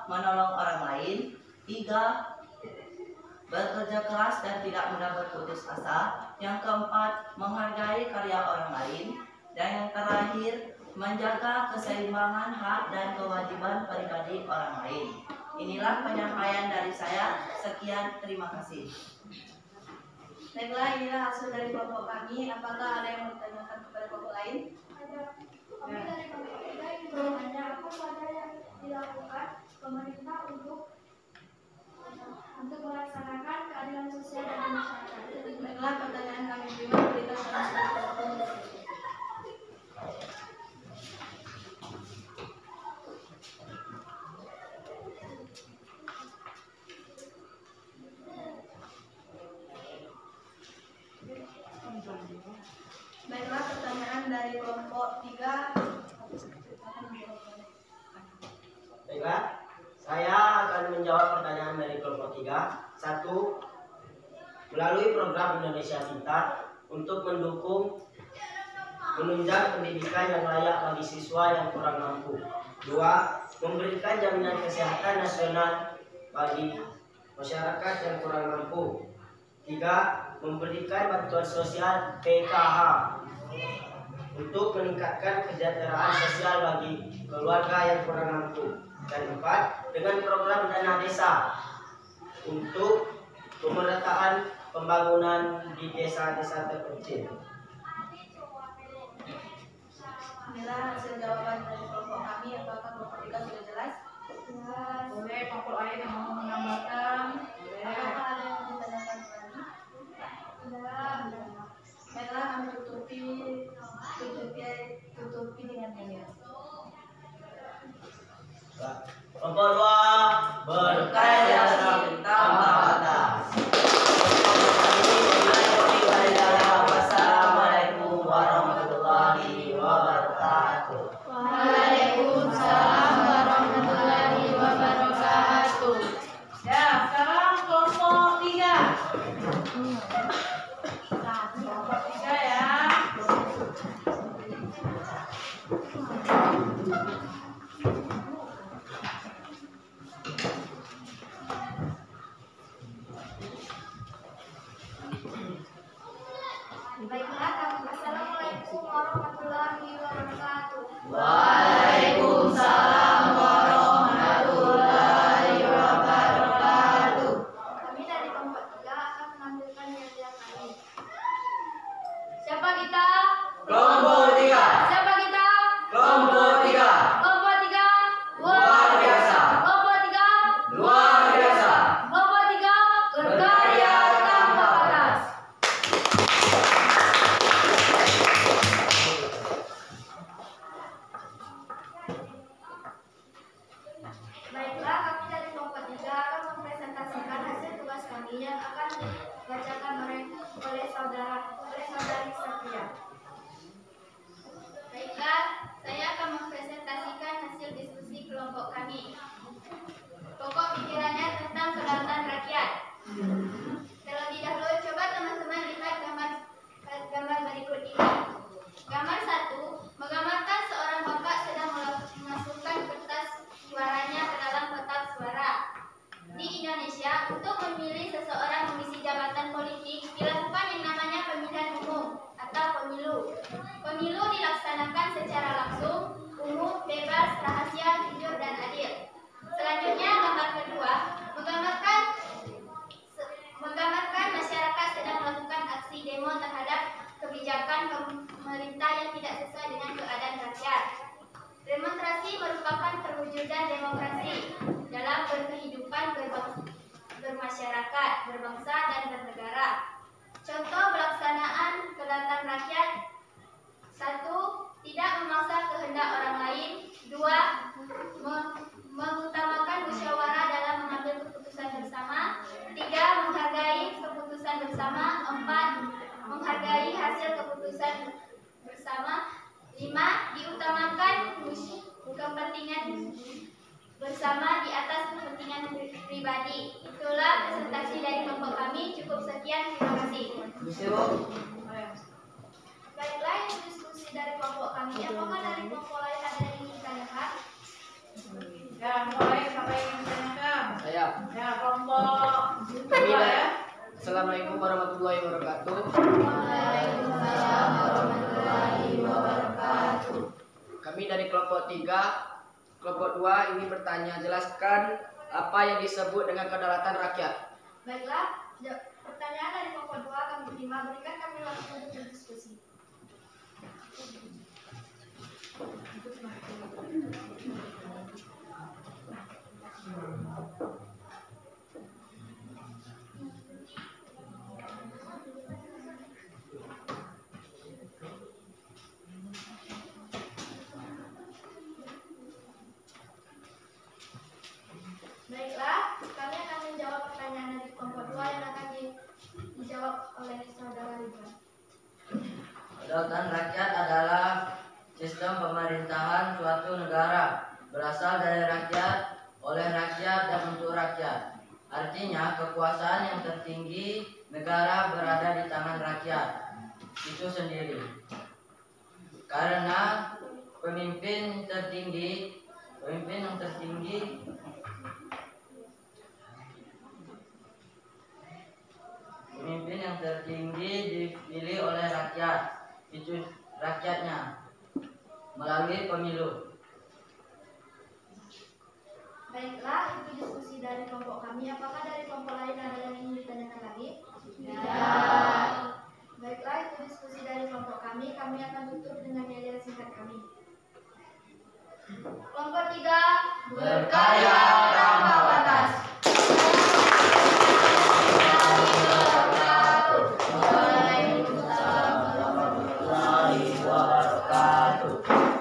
Menolong orang lain. 3. Bekerja keras dan tidak mudah berputus asa. Yang keempat, menghargai karya orang lain. Dan yang terakhir, menjaga keseimbangan hak dan kewajiban pribadi orang lain. Inilah penyampaian dari saya. Sekian, terima kasih. Baiklah, inilah hasil dari kelompok kami. Apakah ada yang mau ditanyakan kepada kelompok lain? Ada. Kami dari kelompok kita ingin bertanya apa saja yang dilakukan pemerintah untuk melaksanakan keadilan sosial dan masyarakat. Baiklah, pertanyaan kami terima, berikan saran. Baiklah, pertanyaan dari kelompok 3. Baiklah, saya akan menjawab pertanyaan dari kelompok 3. 1. Melalui program Indonesia Pintar untuk mendukung menunjang pendidikan yang layak bagi siswa yang kurang mampu. 2. Memberikan jaminan kesehatan nasional bagi masyarakat yang kurang mampu. 3. Memberikan bantuan sosial PKH untuk meningkatkan kesejahteraan sosial bagi keluarga yang kurang mampu. Dan 4. Dengan program dana desa untuk pemerataan pembangunan di desa-desa terpencil. Inilah hasil jawaban dari kelompok kami. Apakah kelompok 3 sudah jelas? Jelas. Boleh kelompok lain yang mau menambahkan? Apakah ada yang mau ditanyakan lagi? Baiklah, kami tutupi dengan nyanyian. Kelompok 2 berkarya tanpa batas. Wassalamualaikum warahmatullahi wabarakatuh. Waalaikumsalam warahmatullahi wabarakatuh. Ya, sekarang kelompok 3. Kelompok 3 ya. dan demokrasi dalam berkehidupan bermasyarakat, berbangsa, dan bernegara. Contoh pelaksanaan kedaulatan rakyat: 1. Tidak memaksa kehendak orang lain. 2. Mengutamakan musyawarah dalam mengambil keputusan bersama. 3. Menghargai keputusan bersama. 4. Menghargai hasil keputusan bersama. 5. Diutamakan kepentingan bersama di atas kepentingan pribadi. Itulah presentasi dari kelompok kami. Cukup sekian, terima kasih. Baiklah, itu diskusi dari kelompok kami. Apakah dari kelompok lain ada yang ingin ditanyakan? Ya, mulai sampai yang ditanyakan. Saya. Ya, kelompok 2 ya. Assalamualaikum warahmatullahi wabarakatuh. Waalaikumsalam warahmatullahi wabarakatuh. Kami dari kelompok 3. Kelompok 2 ini bertanya, jelaskan apa yang disebut dengan kedaulatan rakyat. Baiklah, pertanyaan dari kelompok 2 kami terima. Berikan kami waktu untuk berdiskusi. Baiklah, kami akan menjawab pertanyaan dari kelompok 2 yang akan dijawab oleh saudara Ridwan. Kedaulatan rakyat adalah sistem pemerintahan suatu negara, berasal dari rakyat, oleh rakyat, dan untuk rakyat. Artinya, kekuasaan yang tertinggi negara berada di tangan rakyat itu sendiri. Karena pemimpin yang tertinggi dipilih oleh rakyat, itu rakyatnya melalui pemilu. Baiklah, itu diskusi dari kelompok kami. Apakah dari kelompok lain ada yang ingin ditanyakan lagi? Ya. Baiklah, itu diskusi dari kelompok kami. Kami akan tutup dengan yel-yel singkat kami. Kelompok 3, berkarya tanpa batas.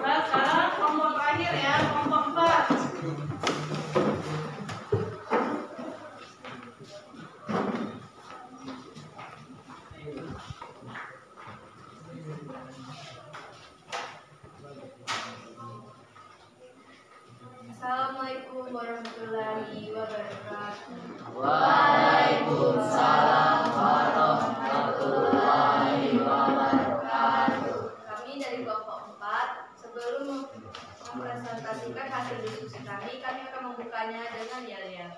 Nah, sekarang kelompok terakhir ya, kelompok 4. Assalamualaikum warahmatullahi wabarakatuh. Waalaikumsalam warahmatullahi wabarakatuh. Kami dari kelompok 4, sebelum mempresentasikan hasil diskusi kami akan membukanya dengan yel-yel.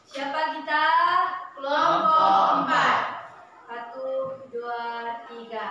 Siapa kita? Kelompok 4. 1, 2, 3.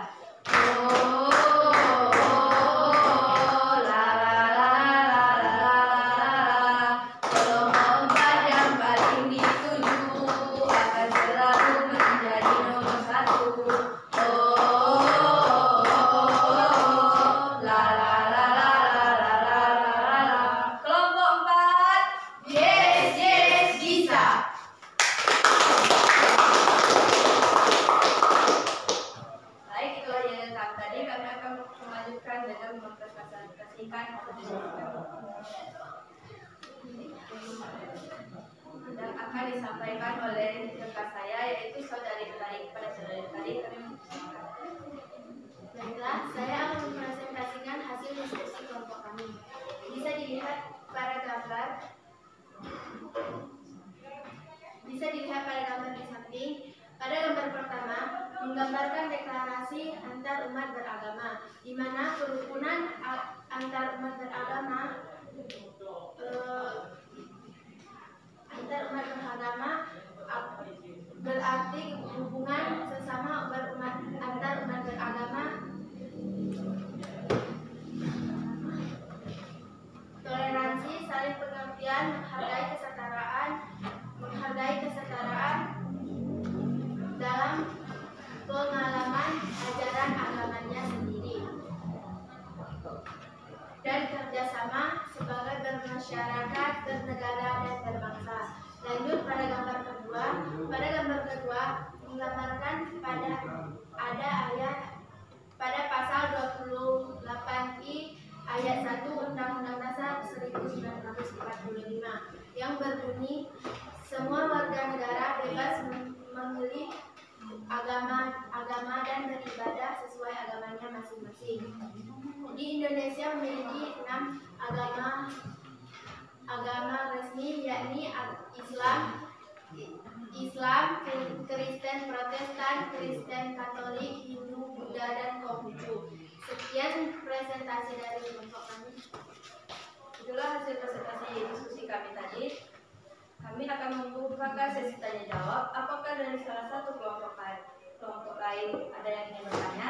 Dan akan disampaikan oleh rekan saya, yaitu saudari tadi. Kepada saudari tadi kami mempersilakan. Baiklah, saya akan mempresentasikan hasil diskusi kelompok kami. Bisa dilihat pada gambar di samping. Pada gambar pertama menggambarkan deklarasi antar umat beragama, di mana kerukunan antar umat beragama berarti hubungan sesama antar umat beragama, toleransi, saling pengertian, menghargai kesetaraan dalam pengalaman ajaran agamanya sendiri, dan kerjasama sebagai bermasyarakat, bernegara, dan berbangsa. Lanjut pada gambar kedua. Pada gambar kedua menggambarkan ada ayat pada pasal 28I ayat 1 Undang-Undang Dasar 1945 yang berbunyi semua warga negara bebas memilih agama dan beribadah sesuai agamanya masing-masing. Di Indonesia memiliki 6 agama resmi, yakni Islam, Kristen Protestan, Kristen Katolik, Hindu, Buddha, dan Konghucu. Sekian presentasi dari kelompok kami. Itulah hasil presentasi diskusi kami tadi. Kami akan membuka sesi tanya jawab. Apakah dari salah satu kelompok lain ada yang ingin bertanya?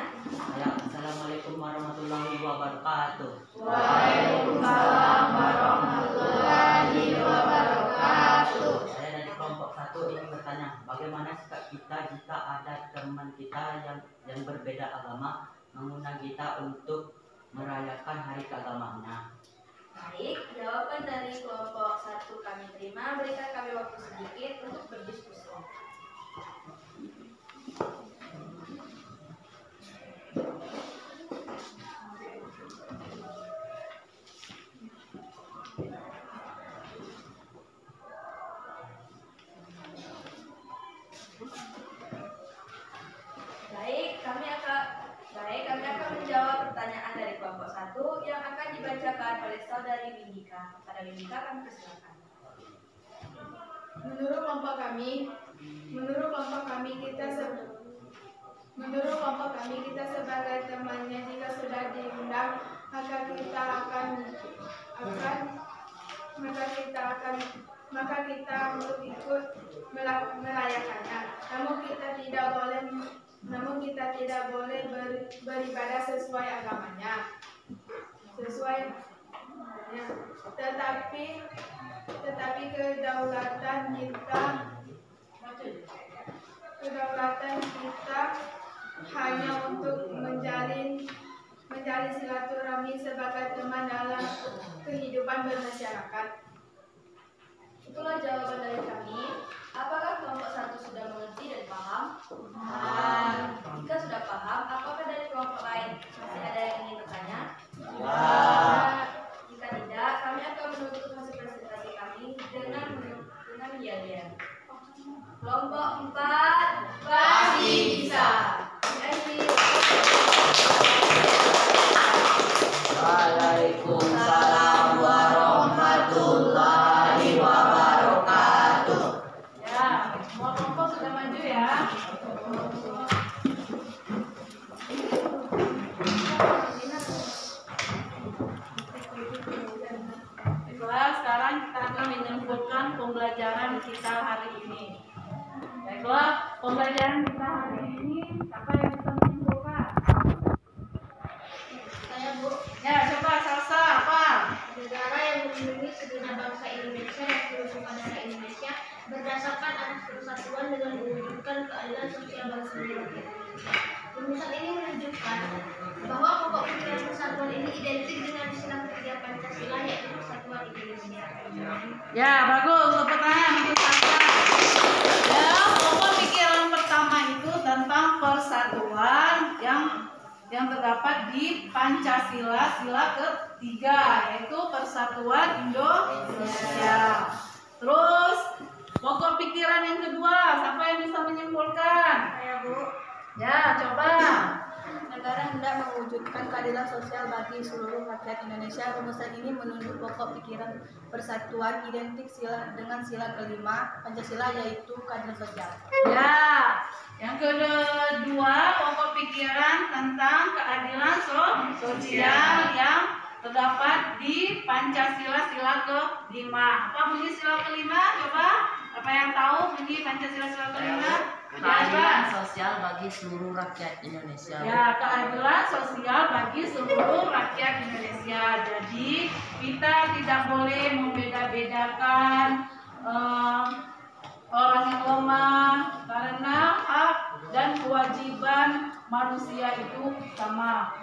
Ya, Assalamualaikum warahmatullahi wabarakatuh. Waalaikumsalam warahmatullahi wabarakatuh. Saya dari kelompok 1 ingin bertanya, bagaimana sikap kita jika ada teman kita yang berbeda agama mengundang kita untuk merayakan hari keagamaannya? Baik, jawaban dari kelompok 1 kami terima. Berikan kami waktu sedikit untuk berdiskusi. Kami akan menjawab pertanyaan dari kelompok 1 yang akan dibacakan oleh saudari Windika. Kepada Windika kami persilakan. Menurut kelompok kami kita sebagai temannya jika sudah diundang maka kita untuk ikut merayakannya. Namun kita tidak boleh beribadah sesuai agamanya. Tetapi kedaulatan kita hanya untuk menjalin silaturahmi sebagai teman dalam kehidupan bermasyarakat. Itulah jawaban dari kami. Apakah kelompok 1 sudah mengerti dan paham? Jika sudah paham, apakah dari kelompok lain masih ada yang ingin bertanya? Jika tidak, kami akan menutup hasil presentasi kami dengan ya. Kelompok 4 pasti bisa. Waalaikumsalam warahmatullahi wabarakatuh. Ya, semua kelompok sudah maju ya. Baiklah, sekarang kita akan menyimpulkan pembelajaran kita hari ini. Baiklah, pembelajaran kita hari ini, siapa yang bisa menyimpulkan? Saya, Bu. Ya, coba Salsa, apa? Negara yang melindungi segenap bangsa Indonesia dan seluruh bangsa Indonesia berdasarkan asas persatuan dengan mewujudkan keadilan sosial bangsa dan rakyat Indonesia. Rumusan ini menunjukkan bahwa pokok pikiran persatuan ini identik dengan sila ketiga Pancasila, yaitu persatuan Indonesia. Ya, bagus. Tepuk tangan untuk Salsa. Ya, pokok pikiran pertama itu tentang persatuan yang terdapat di Pancasila, sila ketiga, yaitu persatuan Indonesia. Terus pokok pikiran yang kedua, siapa yang bisa menyimpulkan? Saya, Bu. Ya, coba. Negara hendak mewujudkan keadilan sosial bagi seluruh rakyat Indonesia. Rumusan ini menunjuk pokok pikiran persatuan identik dengan sila kelima Pancasila, yaitu keadilan sosial. Ya, yang kedua pokok pikiran tentang keadilan sosial yang terdapat di Pancasila sila kelima. Apa bunyi sila kelima? Coba, apa yang tahu bunyi Pancasila sila kelima? Keadilan sosial bagi seluruh rakyat Indonesia. Ya, keadilan sosial bagi seluruh rakyat Indonesia. Jadi kita tidak boleh membeda-bedakan orang yang lemah, karena hak dan kewajiban manusia itu sama.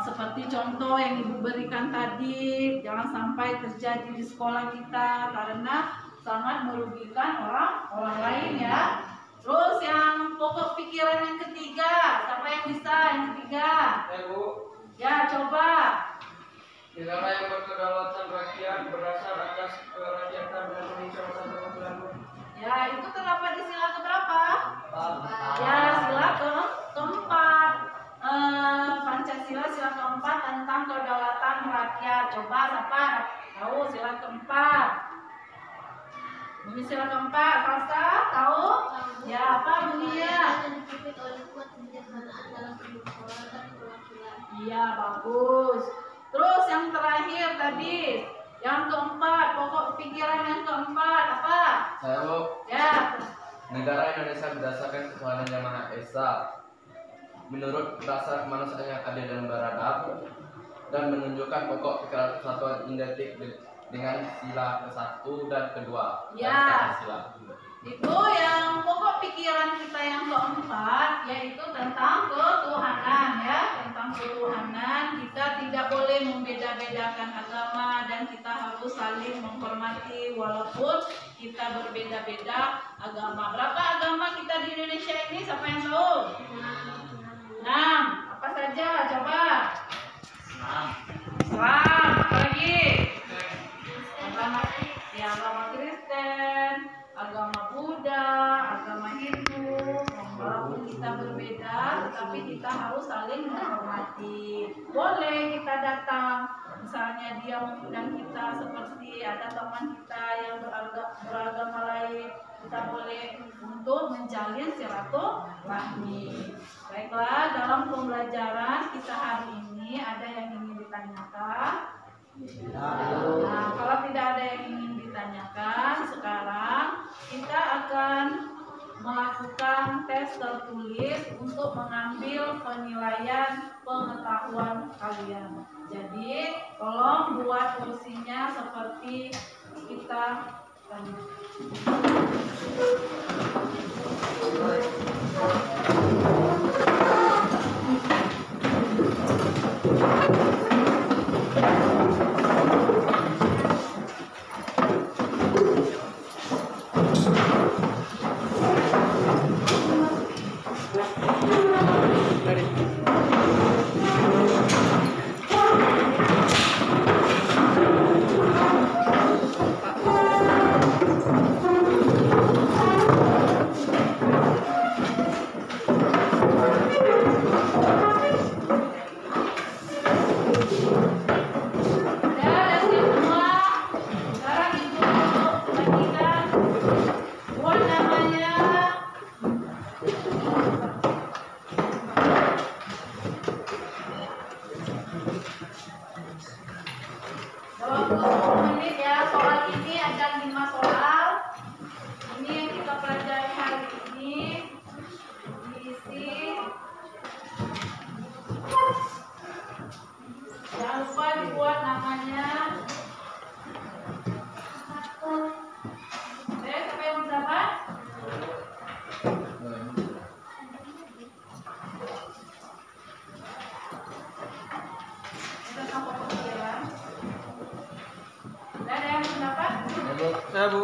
seperti contoh yang Ibu berikan tadi, jangan sampai terjadi di sekolah kita karena sangat merugikan orang lain ya. Terus yang pokok pikiran yang ketiga, siapa yang bisa yang ketiga? Bu. Ya, coba. Negara yang berkedaulatan rakyat berdasar atas kerakyatan dan Indonesia bersatu kesatuan. Ya, itu terdapat di sila keberapa? Ya, sila keempat. Pancasila sila keempat tentang kedaulatan rakyat. Coba siapa tahu sila keempat? Bunyi sila keempat, Salsa tahu? Ya, apa bunyinya? Iya, bagus. Terus yang terakhir tadi, yang keempat, pokok pikiran yang keempat apa? Saya Bu. Ya. Negara Indonesia berdasarkan ketuhanan Yang Maha Esa, menurut dasar kemanusiaan yang adil dan beradab, dan menunjukkan pokok pikiran persatuan identik dengan sila ke-1 dan kedua. Ya. Sila. Itu yang pokok pikiran kita yang keempat, yaitu tentang ketuhanan ya, tentang ketuhanan. Kita tidak boleh membeda-bedakan agama dan kita harus saling menghormati walaupun kita berbeda-beda agama. Berapa agama kita di Indonesia ini? Siapa yang tahu? 6. Apa saja? Coba. 6. Islam. Apa lagi? Agama Kristen, agama Buddha, agama Hindu. Walaupun kita berbeda, tetapi kita harus saling menghormati. Boleh kita datang, misalnya dia mengundang kita seperti ada teman kita yang beragama lain, kita boleh untuk menjalin silaturahmi. Baiklah, dalam pembelajaran kita hari ini ada yang ingin ditanyakan? Nah, kalau tidak ada yang ingin ditanyakan, sekarang kita akan melakukan tes tertulis untuk mengambil penilaian pengetahuan kalian. Jadi, tolong buat kursinya seperti kita tadi. Saya Bu.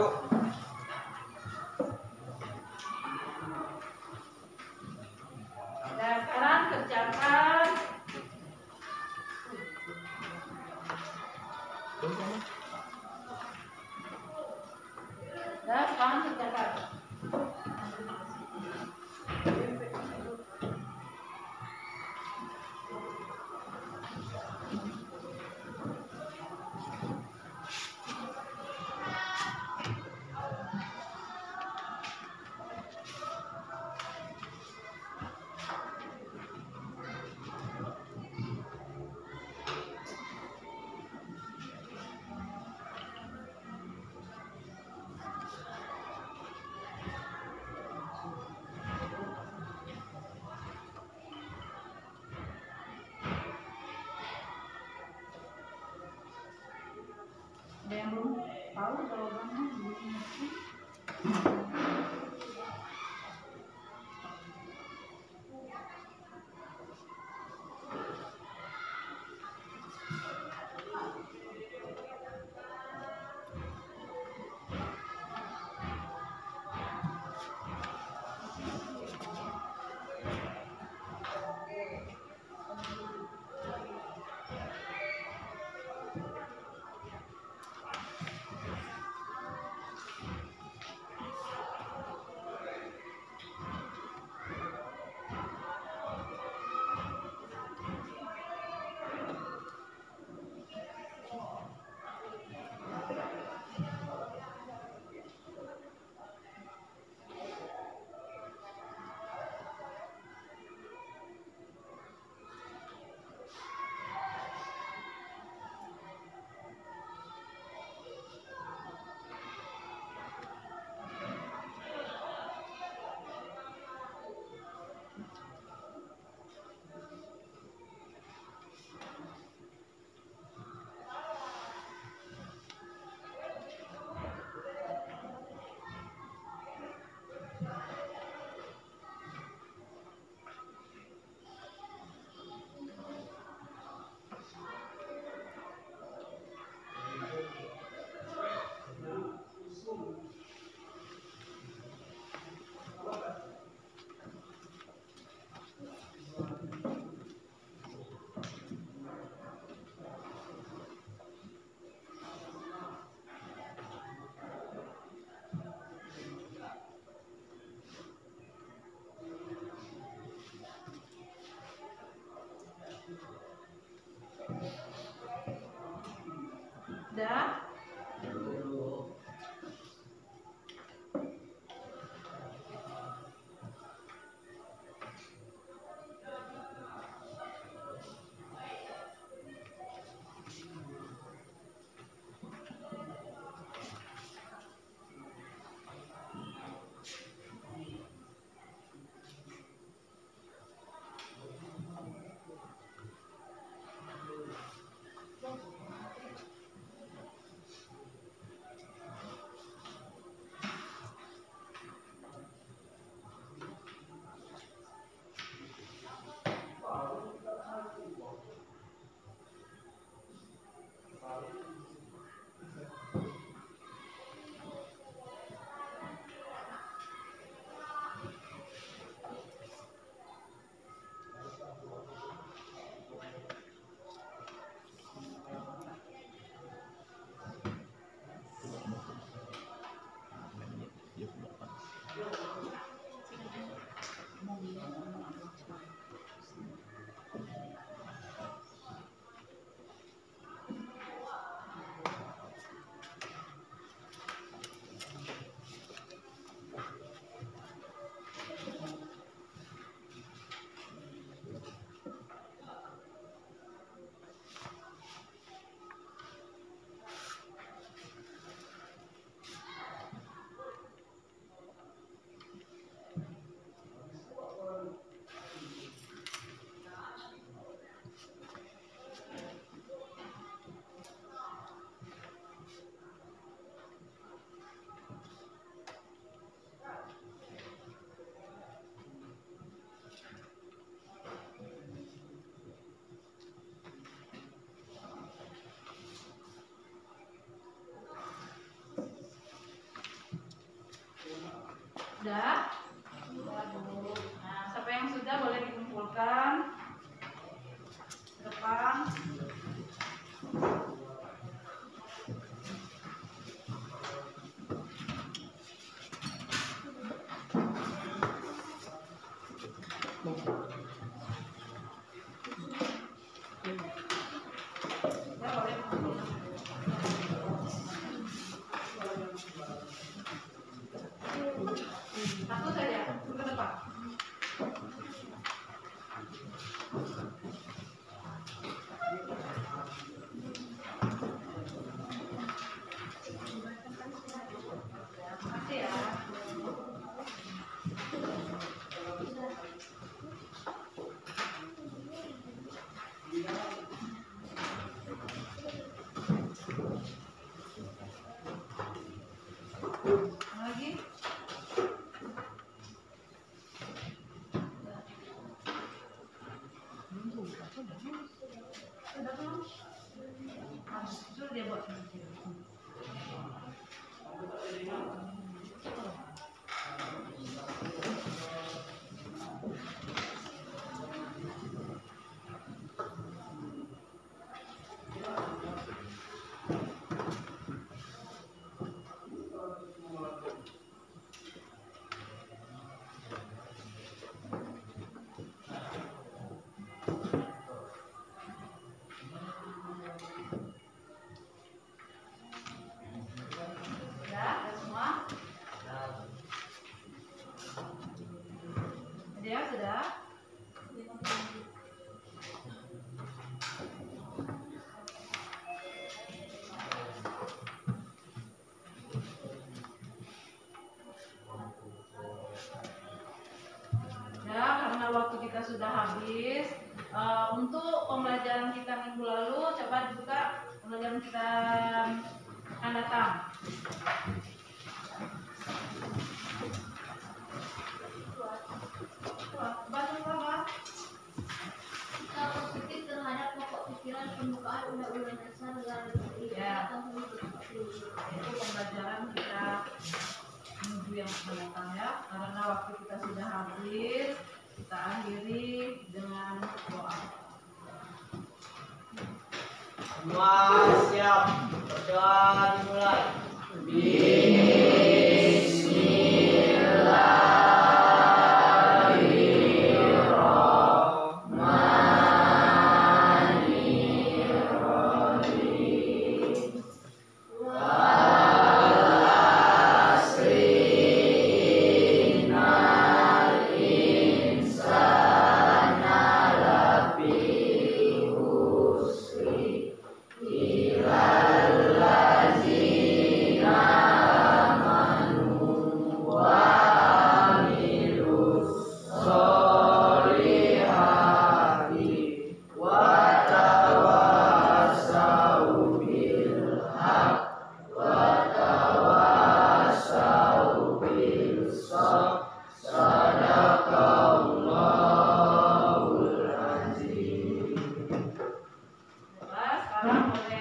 Nah, sekarang kerjakan. Nah, sekarang kerjakan. Ada yang belum tahu jawabannya? Sudah? Nah, siapa yang sudah boleh dikumpulkan depan. Satu saja, ke depan. Makasih ya. Lagi. Sudah belum? Sudah dia buat. Sudah semua? Dia sudah? Ya, karena waktu kita sudah habis. Untuk pembelajaran kita minggu lalu, coba dibuka pembelajaran kita akan datang. Kita positif terhadap pokok pikiran pembukaan Undang-Undang Dasar Negara Republik Indonesia tahun 1945. Itu pembelajaran kita minggu yang akan datang ya. Karena waktu kita sudah habis, kita akhiri dengan doa. Semua siap, berdoa dimulai. Sekarang boleh